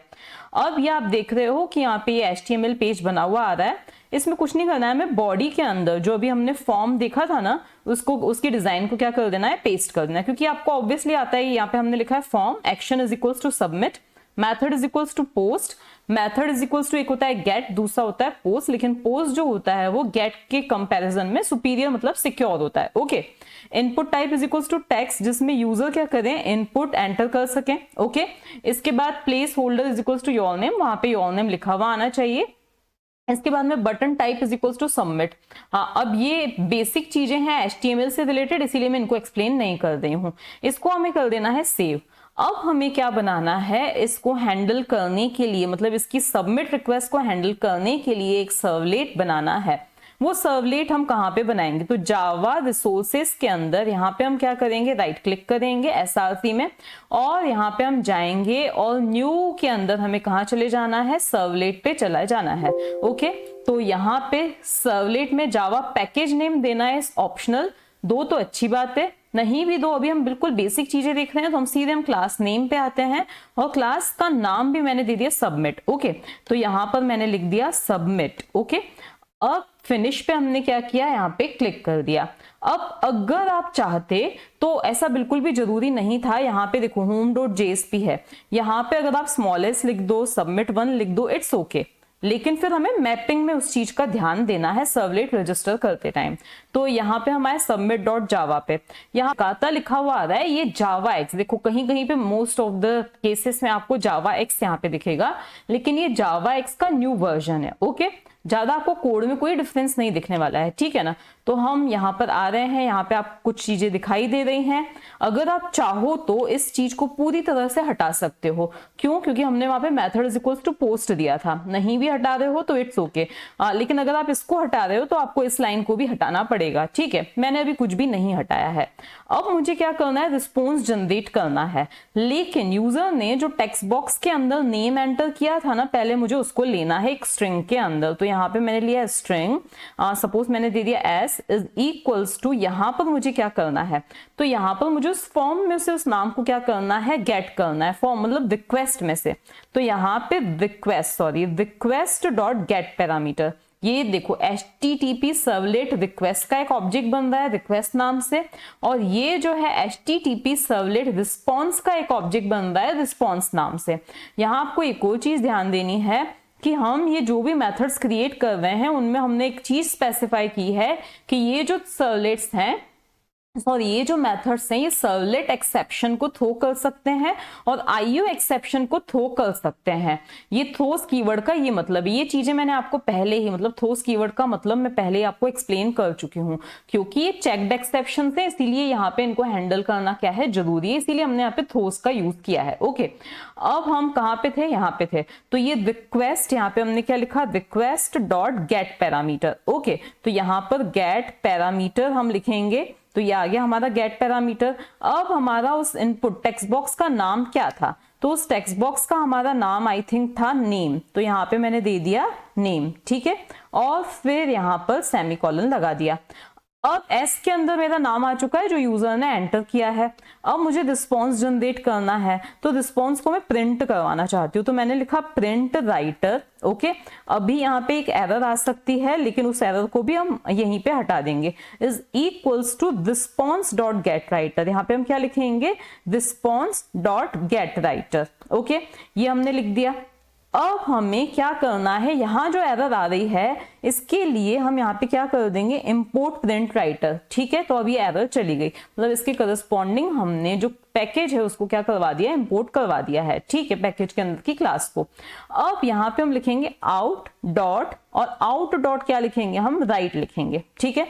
A: अब ये आप देख रहे हो कि यहाँ पे ये HTML पेज बना हुआ आ रहा है। इसमें कुछ नहीं करना है, हमें बॉडी के अंदर जो अभी हमने फॉर्म देखा था ना, उसको, उसकी डिजाइन को क्या कर देना है, पेस्ट कर देना है। क्योंकि आपको ऑब्वियसली आता है, यहाँ पे हमने लिखा है form, action is equals to submit, method is equals to post. Method is equals to, एक होता है गेट, दूसरा होता है पोस्ट, लेकिन पोस्ट जो होता है वो गेट के कंपैरिजन में सुपीरियर मतलब सिक्योर होता है। Okay, input type is equals to text, जिसमें यूजर क्या करें, इनपुट एंटर कर सकें। ओके, इसके बाद placeholder is equals to your name, वहां पे योर नेम लिखा हुआ आना चाहिए। इसके बाद में button type is equals to submit. हाँ, अब ये बेसिक चीजें हैं HTML से रिलेटेड, इसीलिए मैं इनको एक्सप्लेन नहीं कर रही हूँ। इसको हमें कर देना है सेव। अब हमें क्या बनाना है, इसको हैंडल करने के लिए, मतलब इसकी सबमिट रिक्वेस्ट को हैंडल करने के लिए एक सर्वलेट बनाना है। वो सर्वलेट हम कहाँ पे बनाएंगे, तो जावा रिसोर्सेस के अंदर यहाँ पे हम क्या करेंगे, राइट क्लिक करेंगे SRC में और यहाँ पे हम जाएंगे और न्यू के अंदर हमें कहाँ चले जाना है, सर्वलेट पे चला जाना है। ओके, तो यहाँ पे सर्वलेट में जावा पैकेज नेम देना है ऑप्शनल, दो तो अच्छी बात है, नहीं भी दो, अभी हम बिल्कुल बेसिक चीजें देख रहे हैं, तो हम सीधे हम क्लास नेम पे आते हैं और क्लास का नाम भी मैंने दे दिया सबमिट। ओके, तो यहाँ पर मैंने लिख दिया सबमिट। ओके, अब फिनिश पे हमने क्या किया, यहाँ पे क्लिक कर दिया। अब अगर आप चाहते तो ऐसा बिल्कुल भी जरूरी नहीं था, यहाँ पे देखो home.jsp है, यहाँ पे अगर आप स्मॉलेस्ट लिख दो, submit 1 लिख दो, इट्स ओके। लेकिन फिर हमें मैपिंग में उस चीज का ध्यान देना है सर्वलेट रजिस्टर करते टाइम। तो यहाँ पे हमारे सबमिट डॉट जावा पे यहाँ काता लिखा हुआ आ रहा है, ये जावा एक्स, देखो कहीं कहीं पे मोस्ट ऑफ द केसेस में आपको जावा एक्स यहाँ पे दिखेगा, लेकिन ये जावा एक्स का न्यू वर्जन है। ओके, ज्यादा आपको कोड में कोई डिफरेंस नहीं दिखने वाला है, ठीक है ना। तो हम यहाँ पर आ रहे हैं, यहाँ पे आप कुछ चीजें दिखाई दे रही हैं। अगर आप चाहो तो इस चीज को पूरी तरह से हटा सकते हो। क्यों? क्योंकि हमने वहां पे method is equals to post दिया था। नहीं भी हटा रहे हो तो इट्स ओके, लेकिन अगर आप इसको हटा रहे हो तो आपको इस लाइन को भी हटाना पड़ेगा, ठीक है। मैंने अभी कुछ भी नहीं हटाया है। अब मुझे क्या करना है, रिस्पॉन्स जनरेट करना है, लेकिन यूजर ने जो टेक्स्ट बॉक्स के अंदर नेम एंटर किया था ना, पहले मुझे उसको लेना है एक स्ट्रिंग के अंदर। तो यहाँ पे मैंने लिया स्ट्रिंग, सपोज मैंने दे दिया एस इज इक्वल्स टू, यहाँ पर मुझे क्या करना है, तो यहाँ पर मुझे उस फॉर्म में से उस नाम को क्या करना है, गेट करना है। फॉर्म मतलब रिक्वेस्ट में से, तो यहाँ पे रिक्वेस्ट डॉट गेट पैरामीटर, ये देखो HTTP सर्वलेट रिक्वेस्ट का एक ऑब्जेक्ट बन रहा है रिक्वेस्ट नाम से, और ये जो है HTTP सर्वलेट रिस्पॉन्स का एक ऑब्जेक्ट बन रहा है रिस्पॉन्स नाम से। यहाँ आपको एक और चीज ध्यान देनी है कि हम ये जो भी मेथड्स क्रिएट कर रहे हैं उनमें हमने एक चीज स्पेसिफाई की है कि ये जो सर्वलेट्स हैं, सॉरी ये जो मेथड्स हैं, ये सर्वलेट एक्सेप्शन को थ्रो कर सकते हैं और IO एक्सेप्शन को थ्रो कर सकते हैं। ये थ्रोस कीवर्ड का ये मतलब, ये चीजें मैंने आपको पहले ही, मतलब थ्रोस कीवर्ड का मतलब मैं पहले ही आपको एक्सप्लेन कर चुकी हूँ, क्योंकि ये चेक्ड एक्सेप्शन है, इसीलिए यहाँ पे इनको हैंडल करना क्या है, जरूरी है, इसीलिए हमने यहाँ पे थ्रोस का यूज किया है। ओके, अब हम कहाँ पे थे, यहाँ पे थे। तो ये रिक्वेस्ट, यहाँ पे हमने क्या लिखा, request dot gate parameter. Okay, तो यहाँ पर गेट पैरामीटर हम लिखेंगे, तो ये आ गया हमारा गेट पैरामीटर। अब हमारा उस इनपुट टेक्स्ट बॉक्स का नाम क्या था, तो उस टेक्स्ट बॉक्स का हमारा नाम आई थिंक था नेम, तो यहाँ पे मैंने दे दिया नेम, ठीक है, और फिर यहाँ पर सेमीकोलन लगा दिया। अब एस के अंदर मेरा नाम आ चुका है जो यूजर ने एंटर किया है। अब मुझे रिस्पॉन्स जनरेट करना है, तो रिस्पॉन्स को मैं प्रिंट करवाना चाहती हूँ, तो मैंने लिखा प्रिंट राइटर। ओके, अभी यहाँ पे एक एरर आ सकती है, लेकिन उस एरर को भी हम यहीं पे हटा देंगे। Is equals to response dot get writer, यहाँ पे हम क्या लिखेंगे, response dot get writer. Okay, ये हमने लिख दिया। अब हमें क्या करना है, यहाँ जो एरर आ रही है इसके लिए हम यहाँ पे क्या कर देंगे, इंपोर्ट प्रिंट राइटर, ठीक है। तो अभी एरर चली गई, मतलब इसके करस्पॉन्डिंग हमने जो पैकेज है उसको क्या करवा दिया, इंपोर्ट करवा दिया है, ठीक है, पैकेज के अंदर की क्लास को। अब यहाँ पे हम लिखेंगे आउट डॉट, और आउट डॉट क्या लिखेंगे, हम राइट लिखेंगे, ठीक है।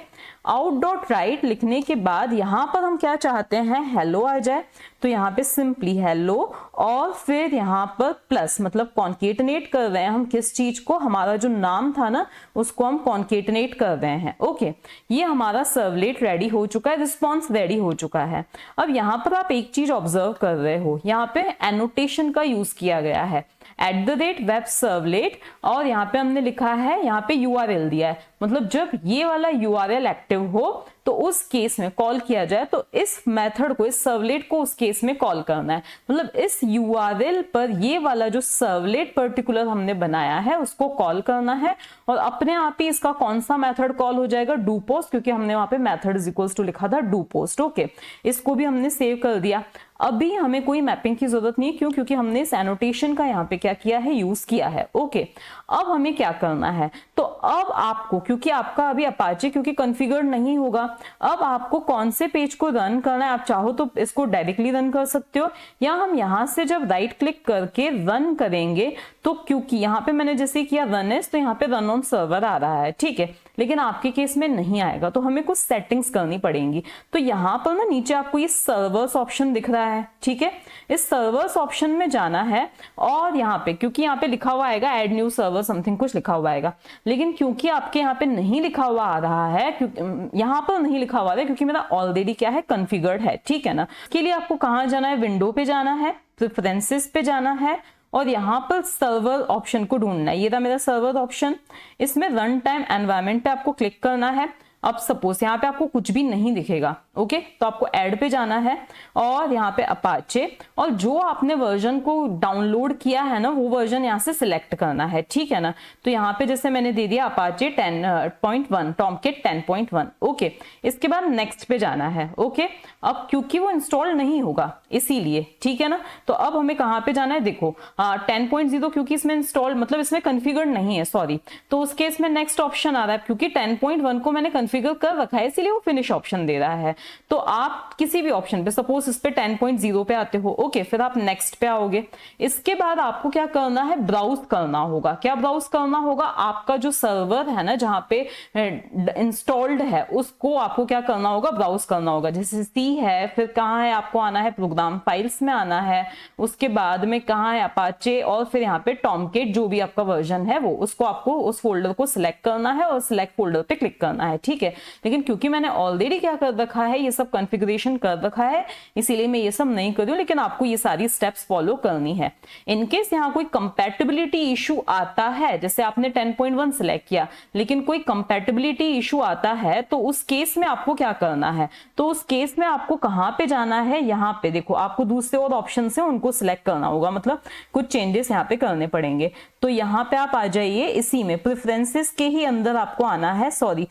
A: आउट डॉट राइट लिखने के बाद यहाँ पर हम क्या चाहते हैं, हेलो आ जाए, तो यहाँ पे सिंपली हेलो, और फिर यहाँ पर प्लस, मतलब कॉन्केटनेट कर रहे हैं हम किस चीज को, हमारा जो नाम था ना उसको हम कॉन्केटनेट कर रहे हैं। ओके, ये हमारा सर्वलेट रेडी हो चुका है, रिस्पॉन्स रेडी हो चुका है। अब यहाँ पर आप एक चीज ऑब्जर्व कर रहे हो, यहाँ पे एनोटेशन का यूज किया गया है, @web सर्वलेट, और यहाँ पे हमने लिखा है, यहाँ पे URL दिया है, मतलब जब ये वाला URL एक्टिव हो तो उस केस में कॉल किया जाए, तो इस मेथड को, इस सर्वलेट को उस केस में कॉल करना है, मतलब इस URL पर ये वाला जो सर्वलेट पर्टिकुलर हमने बनाया है उसको कॉल करना है, और अपने आप ही इसका कौन सा मेथड कॉल हो जाएगा, डू पोस्ट, क्योंकि हमने वहां पे मेथड इज इक्वल्स टू लिखा था डू पोस्ट। ओके, इसको भी हमने सेव कर दिया। अभी हमें कोई मैपिंग की जरूरत नहीं, क्यों, क्योंकि हमने इस एनोटेशन का यहाँ पे क्या किया है, यूज किया है। ओके, अब हमें क्या करना है, तो अब आपको, क्योंकि आपका अभी अपाचे क्योंकि कॉन्फ़िगर्ड नहीं होगा, अब आपको कौन से पेज को रन करना है, आप चाहो तो इसको डायरेक्टली रन कर सकते हो, या हम यहाँ से जब राइट क्लिक करके रन करेंगे, तो क्योंकि यहाँ पे मैंने जैसे किया रन एज, तो यहाँ पे रन ऑन सर्वर आ रहा है, ठीक है, लेकिन आपके केस में नहीं आएगा, तो हमें कुछ सेटिंग्स करनी पड़ेंगी। तो यहाँ पर ना नीचे आपको ये सर्वर्स ऑप्शन दिख रहा है, ठीक है, इस सर्वर्स ऑप्शन में जाना है, और यहाँ पे क्योंकि यहाँ पे लिखा हुआ आएगा ऐड न्यू सर्वर समथिंग कुछ लिखा हुआ आएगा, लेकिन क्योंकि आपके यहाँ पे नहीं लिखा हुआ आ रहा है, क्योंकि यहाँ पर नहीं लिखा हुआ है क्योंकि मेरा ऑलरेडी क्या है, कॉन्फ़िगर्ड है, ठीक है ना। इसके लिए आपको कहाँ जाना है, विंडो पे जाना है, प्रेफरेंसेस पे जाना है, और यहाँ पर सर्वर ऑप्शन को ढूंढना है। ये था मेरा सर्वर ऑप्शन, इसमें रन टाइम एनवायरनमेंट पे आपको क्लिक करना है। अब सपोज यहाँ पे आपको कुछ भी नहीं दिखेगा, ओके, तो आपको ऐड पे जाना है और यहाँ पे अपाचे, और जो आपने वर्जन को डाउनलोड किया है ना वो वर्जन यहाँ से सिलेक्ट करना है, ठीक है ना। तो यहाँ पे जैसे मैंने दे दिया अपाचे 10.1, टॉमकिट 10.1, ओके। इसके बाद नेक्स्ट पे जाना है, ओके। अब क्योंकि वो इंस्टॉल नहीं होगा इसीलिए, ठीक है ना। तो अब हमें कहाँ पे जाना है, देखो 10.0 क्योंकि इसमें इंस्टॉल मतलब इसमें कन्फिगर नहीं है, सॉरी, तो उस केस में नेक्स्ट ऑप्शन आ रहा है, क्योंकि 10.1 को मैंने कन्फिगर कर रखा है इसीलिए वो फिनिश ऑप्शन दे रहा है। तो आप किसी भी ऑप्शन पे, सपोज इस पे 10.0 पे आते हो, ओके, फिर आप नेक्स्ट पे आओगे। इसके बाद आपको क्या करना है, ब्राउज करना होगा। क्या ब्राउज करना होगा, आपका जो सर्वर है ना जहाँ पे इंस्टॉल्ड है उसको आपको क्या करना होगा, ब्राउज करना होगा। जैसे सी है, फिर कहाँ है, आपको आना है प्रोग्राम फाइल्स में आना है, उसके बाद में कहाँ है अपाचे, और फिर यहाँ पे टॉमकिट जो भी आपका वर्जन है वो, उसको आपको उस फोल्डर को सिलेक्ट करना है और सिलेक्ट फोल्डर पे क्लिक करना है, ठीक है। लेकिन क्योंकि मैंने ऑलरेडी क्या कर रखा है, ये सब कॉन्फ़िगरेशन कर रखा है, इसीलिए मैं ये सब नहीं कर रही हूँ, लेकिन आपको ये सारी स्टेप्स फॉलो करनी है। इनकेस यहाँ कोई कंपैटिबिलिटी इशू आता है, जैसे आपने 10.1 सिलेक्ट किया लेकिन कोई कंपैटिबिलिटी इशू आता है, तो उस केस में आपको क्या करना है, तो उस केस में आपको कहाँ पे जाना है, यहाँ पे देखो आपको दूसरे और ऑप्शन से उनको सिलेक्ट करना होगा, मतलब कुछ चेंजेस यहाँ पे करने पड़ेंगे। तो यहाँ पे आप आ जाइए, इसी में प्रेफरेंसेस के ही अंदर आपको आना है, सॉरी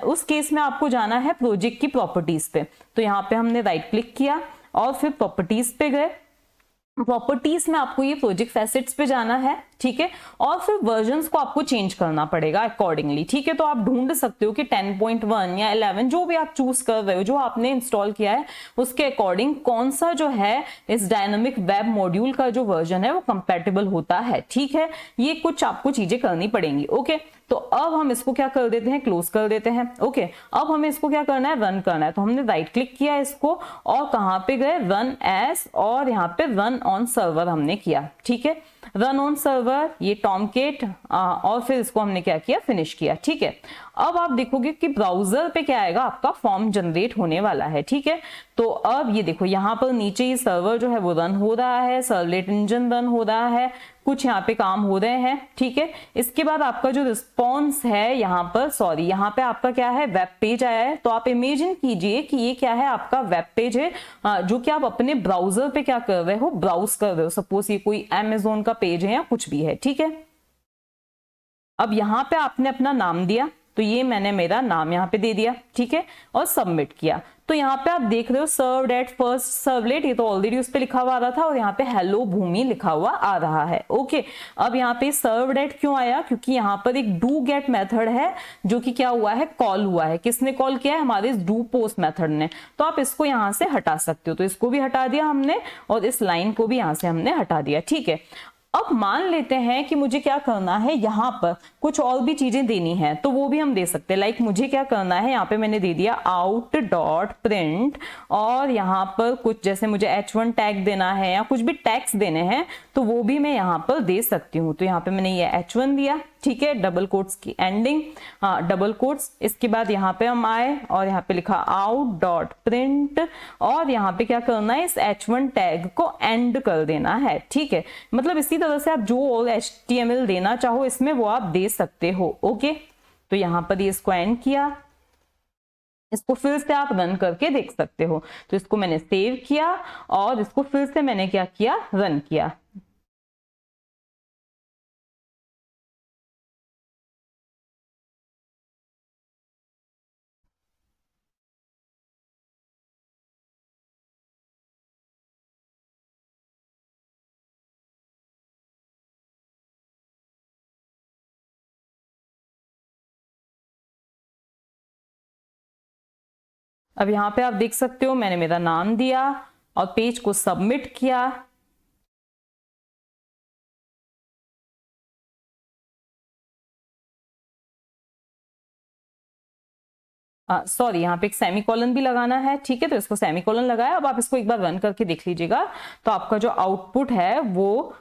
A: उस केस में आपको जाना है प्रोजेक्ट की प्रॉपर्टीज पे। तो यहाँ पे हमने राइट क्लिक किया और फिर प्रॉपर्टीज पे गए। प्रॉपर्टीज में आपको ये प्रोजेक्ट फैसेट्स पे जाना है, ठीक है, और फिर वर्जन्स को आपको चेंज करना पड़ेगा अकॉर्डिंगली, ठीक है। तो आप ढूंढ सकते हो कि 10.1 या 11 जो भी आप चूज कर रहे हो, जो आपने इंस्टॉल किया है उसके अकॉर्डिंग कौन सा जो है इस डायनामिक वेब मॉड्यूल का जो वर्जन है वो कंपैटिबल होता है, ठीक है। ये कुछ आपको चीजें करनी पड़ेंगी, ओके। तो अब हम इसको क्या कर देते हैं, क्लोज कर देते हैं, ओके। अब हमें इसको क्या करना है, रन करना है। तो हमने राइट क्लिक किया इसको और कहां पे गए, रन एज, और यहाँ पे रन ऑन सर्वर हमने किया, ठीक है। रन ऑन सर्वर, ये टॉमकिट, और फिर इसको हमने क्या किया, फिनिश किया, ठीक है। अब आप देखोगे कि ब्राउजर पे क्या आएगा, आपका फॉर्म जनरेट होने वाला है, ठीक है। तो अब ये देखो यहाँ पर नीचे ये सर्वर जो है वो रन हो रहा है, सर्वलेट इंजन रन हो रहा है, कुछ यहाँ पे काम हो रहे हैं, ठीक है। इसके बाद आपका जो रिस्पॉन्स है यहाँ पर, सॉरी यहाँ पे आपका क्या है, वेब पेज आया है। तो आप इमेजिन कीजिए कि ये क्या है, आपका वेब पेज है जो कि आप अपने ब्राउजर पे क्या कर रहे हो, ब्राउज कर रहे हो। सपोज ये कोई अमेज़न का पेज है या कुछ भी है, ठीक है। अब यहाँ पे आपने अपना नाम दिया, तो ये मैंने मेरा नाम यहाँ पे दे दिया, ठीक है, और सबमिट किया। तो यहाँ पे आप देख रहे हो सर्व्ड एट फर्स्ट सर्वलेट, ये तो ऑलरेडी उस पे लिखा हुआ आ रहा था, और यहाँ पे हेलो भूमि लिखा हुआ आ रहा है, ओके। अब यहाँ पे सर्व्ड एट क्यों आया, क्योंकि यहाँ पर एक डू गेट मेथड है जो कि क्या हुआ है, कॉल हुआ है। किसने कॉल किया है, हमारे इस डू पोस्ट मेथड ने। तो आप इसको यहाँ से हटा सकते हो, तो इसको भी हटा दिया हमने और इस लाइन को भी यहाँ से हमने हटा दिया, ठीक है। अब मान लेते हैं कि मुझे क्या करना है, यहाँ पर कुछ और भी चीजें देनी है, तो वो भी हम दे सकते हैं। लाइक मुझे क्या करना है, यहाँ पे मैंने दे दिया out डॉट प्रिंट, और यहाँ पर कुछ जैसे मुझे h1 टैग देना है या कुछ भी टैग्स देने हैं तो वो भी मैं यहाँ पर दे सकती हूँ। तो यहाँ पे मैंने ये h1 दिया, ठीक है, डबल कोट्स की एंडिंग, हाँ डबल कोट्स। इसके बाद यहाँ पे हम आए और यहाँ पे लिखा out डॉट प्रिंट, और यहाँ पे क्या करना है, इस h1 टैग को एंड कर देना है, ठीक है। मतलब इसी तरह से आप जो और HTML देना चाहो इसमें वो आप दे सकते हो, ओके। तो यहाँ पर ये इसको एंड किया, इसको फिर से आप रन करके देख सकते हो। तो इसको मैंने सेव किया और इसको फिर से मैंने क्या किया, रन किया। अब यहाँ पे आप देख सकते हो मैंने मेरा नाम दिया और पेज को सबमिट किया। सॉरी यहाँ पे एक सेमीकोलन भी लगाना है, ठीक है, तो इसको सेमीकोलन लगाया। अब आप इसको एक बार रन करके देख लीजिएगा तो आपका जो आउटपुट है वो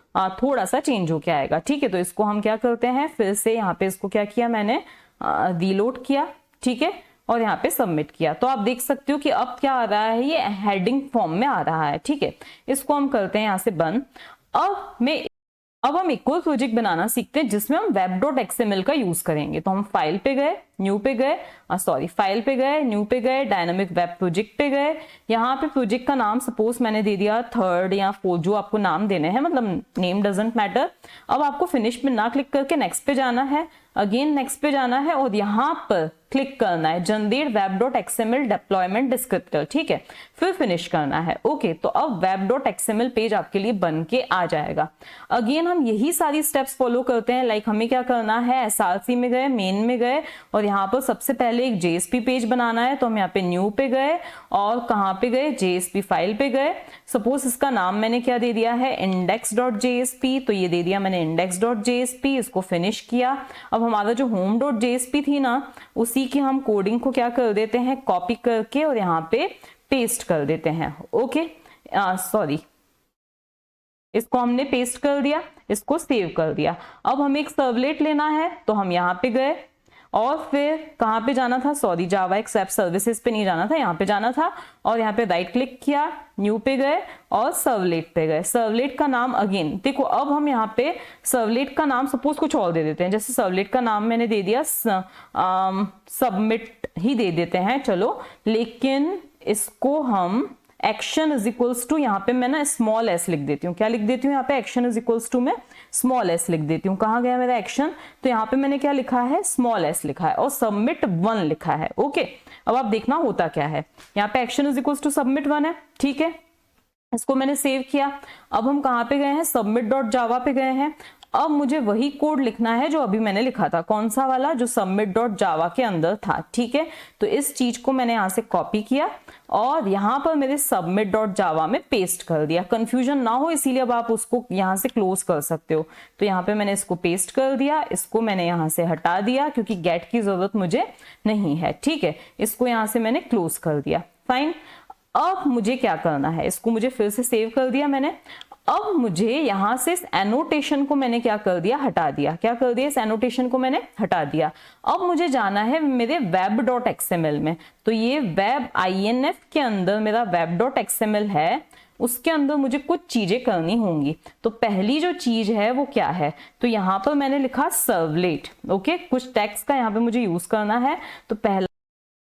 A: थोड़ा सा चेंज होके आएगा, ठीक है। तो इसको हम क्या करते हैं, फिर से यहाँ पे इसको क्या किया मैंने, रीलोड किया, ठीक है, और यहाँ पे सबमिट किया। तो आप देख सकते हो कि अब क्या आ रहा है, ये हेडिंग फॉर्म में आ रहा है, ठीक है। इसको हम करते हैं यहाँ से बंद। अब हम एक और प्रोजेक्ट बनाना सीखते हैं जिसमें हम web.xml का यूज करेंगे। तो हम फाइल पे गए, न्यू पे गए, सॉरी फाइल पे गए, न्यू पे गए, डायनामिक वेब प्रोजेक्ट पे गए। यहाँ पे प्रोजेक्ट का नाम सपोज मैंने दे दिया 3rd या 4th, जो आपको नाम देने हैं, मतलब नेम डजंट मैटर। अब आपको फिनिश पे ना क्लिक करके नेक्स्ट पे जाना है, अगेन नेक्स्ट पे जाना है और यहाँ पर क्लिक करना है जनरेट web.xml डिप्लॉयमेंट डिस्क्रिप्टर, ठीक है, फिर फिनिश करना है। ओके, तो अब web.xml पेज आपके लिए बन के आ जाएगा। अगेन हम यही सारी स्टेप्स फॉलो करते हैं। लाइक हमें क्या करना है, SRC में गए, मेन में गए और यहाँ पर सबसे पहले एक JSP पेज बनाना है, तो हम यहाँ पे न्यू पे गए और कहाँ पे गए, JSP फाइल पे गए। सपोज इसका नाम मैंने क्या दे दिया है, index.jsp, तो ये दे दिया मैंने index.jsp, इसको फिनिश किया। अब हमारा जो home.jsp थी ना, उसी की हम कोडिंग को क्या कर देते हैं, कॉपी करके और यहाँ पे पेस्ट कर देते हैं। ओके, सॉरी, इसको हमने पेस्ट कर दिया, इसको सेव कर दिया। अब हमें एक सर्वलेट लेना है, तो हम यहाँ पे गए और फिर कहाँ पे जाना था, सॉरी जावा एक्सेप्ट सर्विसेज पे नहीं जाना था, यहाँ पे जाना था और यहाँ पे राइट क्लिक किया, न्यू पे गए और सर्वलेट पे गए। सर्वलेट का नाम अगेन देखो, अब हम यहाँ पे सर्वलेट का नाम सपोज कुछ और दे देते हैं। जैसे सर्वलेट का नाम मैंने दे दिया सबमिट ही दे देते हैं, चलो, लेकिन इसको हम एक्शन इज इक्वल्स टू, यहाँ पे मैं ना स्मॉल एस लिख देती हूँ। क्या लिख देती हूँ यहाँ पे, एक्शन इज इक्वल्स टू में स्मॉल एस लिख देती हूँ। कहाँ गया मेरा एक्शन, तो यहाँ पे मैंने क्या लिखा है, स्मॉल एस लिखा है और सबमिट 1 लिखा है। ओके, अब आप देखना होता क्या है, यहाँ पे action is equals to submit 1 है, ठीक है, इसको मैंने सेव किया। अब हम कहाँ पे गए हैं, submit.java पे गए हैं। अब मुझे वही कोड लिखना है जो अभी मैंने लिखा था, कौन सा वाला, जो submit.java के अंदर था, ठीक है। तो इस चीज को मैंने यहाँ से कॉपी किया और यहाँ पर मेरे submit.java में पेस्ट कर दिया। कंफ्यूजन ना हो इसीलिए अब आप उसको यहाँ से क्लोज कर सकते हो। तो यहाँ पे मैंने इसको पेस्ट कर दिया, इसको मैंने यहाँ से हटा दिया क्योंकि गेट की जरूरत मुझे नहीं है, ठीक है। इसको यहाँ से मैंने क्लोज कर दिया, फाइन। अब मुझे क्या करना है, इसको मुझे फिर से सेव कर दिया मैंने। अब मुझे यहां से इस एनोटेशन को मैंने क्या कर दिया, हटा दिया। क्या कर दिया, इस एनोटेशन को मैंने हटा दिया। अब मुझे जाना है मेरे web.xml में। तो ये वेब INF के अंदर मेरा web.xml है, उसके अंदर मुझे कुछ चीजें करनी होंगी। तो पहली जो चीज है वो क्या है, तो यहाँ पर मैंने लिखा सर्वलेट। ओके, कुछ टैग्स का यहाँ पे मुझे यूज करना है। तो पहला,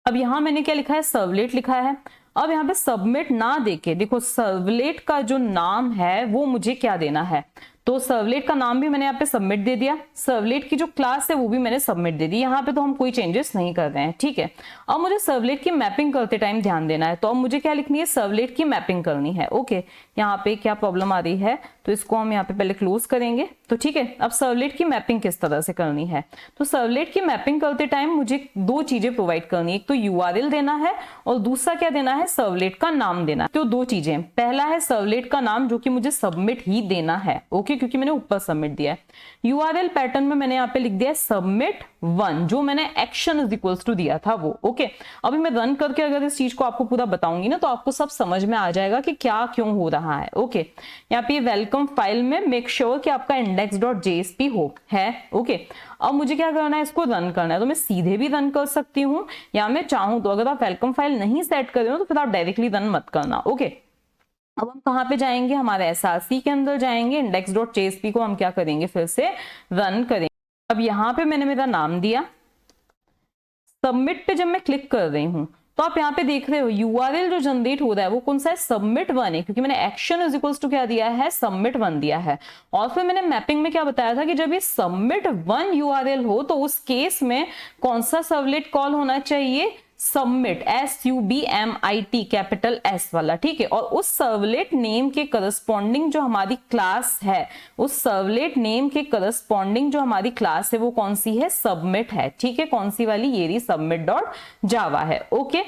A: अब यहाँ मैंने क्या लिखा है, सर्वलेट लिखा है। अब यहाँ पे सबमिट ना देके देखो, सर्वलेट का जो नाम है वो मुझे क्या देना है, तो सर्वलेट का नाम भी मैंने यहाँ पे सबमिट दे दिया, सर्वलेट की जो क्लास है वो भी मैंने सबमिट दे दी। यहाँ पे तो हम कोई चेंजेस नहीं कर रहे हैं, ठीक है। अब मुझे सर्वलेट की मैपिंग करते टाइम ध्यान देना है, तो अब मुझे क्या लिखनी है, सर्वलेट की मैपिंग करनी है। ओके, यहाँ पे क्या प्रॉब्लम आ रही है, तो इसको हम यहाँ पे पहले क्लोज करेंगे, तो ठीक है। अब सर्वलेट की मैपिंग किस तरह से करनी है, तो सर्वलेट की मैपिंग करते टाइम मुझे 2 चीजें प्रोवाइड करनी है, एक तो URL देना है और दूसरा क्या देना है, सर्वलेट का नाम देना है। तो 2 चीजें, पहला है सर्वलेट का नाम जो कि मुझे सबमिट ही देना है, ओके, क्योंकि मैंने ऊपर सबमिट दिया है। URL पैटर्न में मैंने यहाँ पे लिख दिया है सबमिट 1, जो मैंने एक्शन इज इक्वल्स टू दिया था वो। ओके, अभी मैं रन करके अगर इस चीज को आपको पूरा बताऊंगी ना, तो आपको सब समझ में आ जाएगा कि क्या क्यों हो रहा है। ओके, यहाँ पे वेलकम फाइल में मेक श्योर कि आपका index.jsp हो है। ओके, अब मुझे क्या करना है, इसको रन करना है। तो मैं सीधे भी रन कर सकती हूँ या मैं चाहूँ तो, अगर आप वेलकम फाइल नहीं सेट कर रहे हो तो फिर आप डायरेक्टली रन मत करना। ओके, अब हम कहाँ पे जाएंगे, हमारे SRC के अंदर जाएंगे, index.jsp को हम क्या करेंगे, फिर से रन करेंगे। अब यहाँ पे मैंने मेरा नाम दिया, सबमिट पे जब मैं क्लिक कर रही हूँ तो आप यहाँ पे देख रहे हो URL जो जनरेट हो रहा है वो कौन सा है, सबमिट 1 है, क्योंकि मैंने एक्शन इज इक्वल्स टू क्या दिया है, सबमिट 1 दिया है। और फिर मैंने मैपिंग में क्या बताया था कि जब ये सबमिट 1 URL हो तो उस केस में कौन सा सर्वलेट कॉल होना चाहिए, सबमिट, SUBMIT कैपिटल S वाला, ठीक है। और उस सर्वलेट नेम के करस्पॉन्डिंग जो हमारी क्लास है, उस सर्वलेट नेम के करस्पॉन्डिंग जो हमारी क्लास है वो कौन सी है, सबमिट है, ठीक है। कौन सी वाली, ये रही submit.java है। ओके,